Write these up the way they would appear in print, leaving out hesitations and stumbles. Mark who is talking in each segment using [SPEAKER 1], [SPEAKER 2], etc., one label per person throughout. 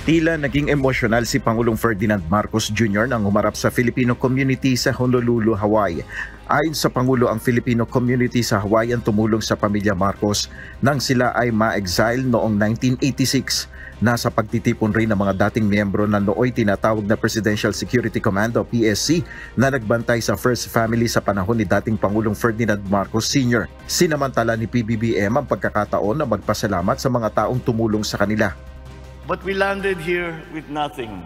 [SPEAKER 1] Tila naging emosyonal si Pangulong Ferdinand Marcos Jr. nang humarap sa Filipino community sa Honolulu, Hawaii. Ayon sa Pangulo, ang Filipino community sa Hawaii ang tumulong sa pamilya Marcos nang sila ay ma-exile noong 1986. Nasa pagtitipon rin ng mga dating miyembro ng nooy tinatawag na Presidential Security Command o PSC na nagbantay sa First Family sa panahon ni dating Pangulong Ferdinand Marcos Sr. Sinamantala ni PBBM ang pagkakataon na magpasalamat sa mga taong tumulong sa kanila.
[SPEAKER 2] But we landed here with nothing.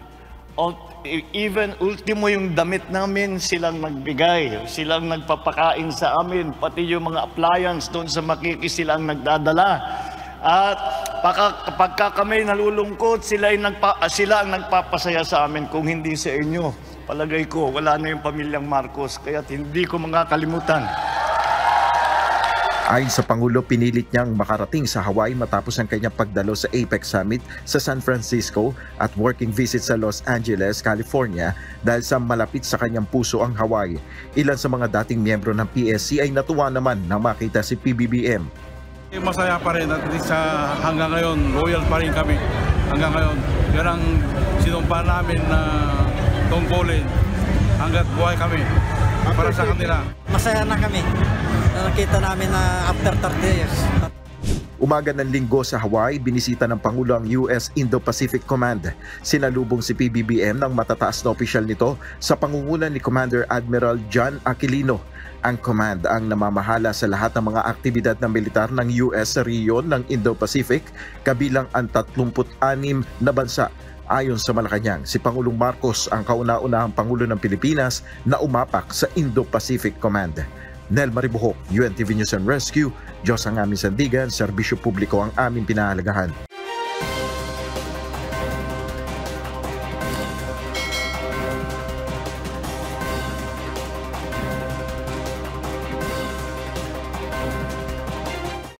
[SPEAKER 2] Even ultimo yung damit namin, silang nagbigay. Silang nagpapakain sa amin. Pati yung mga appliance doon sa Makiki, silang nagdadala. At pagka kami nalulungkot, sila ang nagpapasaya sa amin. Kung hindi sa inyo, palagay ko, wala na yung pamilyang Marcos. Kaya hindi ko makakalimutan.
[SPEAKER 1] Ayon sa Pangulo, pinilit niyang makarating sa Hawaii matapos ang kanyang pagdalo sa APEC Summit sa San Francisco at working visit sa Los Angeles, California dahil sa malapit sa kanyang puso ang Hawaii. Ilan sa mga dating miyembro ng PSC ay natuwa naman nang makita si PBBM.
[SPEAKER 3] Masaya pa rin at least hanggang ngayon, loyal pa rin kami. Hanggang ngayon, yan ang sinumpa namin na tungkulin hanggat buhay kami para sa kanila.
[SPEAKER 4] Masaya na kami. Nakita namin na after 30 years.
[SPEAKER 1] Umaga ng Linggo sa Hawaii, binisita ng Pangulo ang US Indo-Pacific Command. Sinalubong si PBBM ng matataas na opisyal nito sa pangungunan ni Commander Admiral John Aquilino. Ang command ang namamahala sa lahat ng mga aktibidad ng militar ng US sa rehiyon ng Indo-Pacific, kabilang ang 36 na bansa. Ayon sa Malacanang, si Pangulong Marcos ang kauna-unahang Pangulo ng Pilipinas na umapak sa Indo-Pacific Command. Nel Maribuhok, UNTV News and Rescue. Diyos ang aming sandigan, serbisyo publiko ang aming pinahalagahan.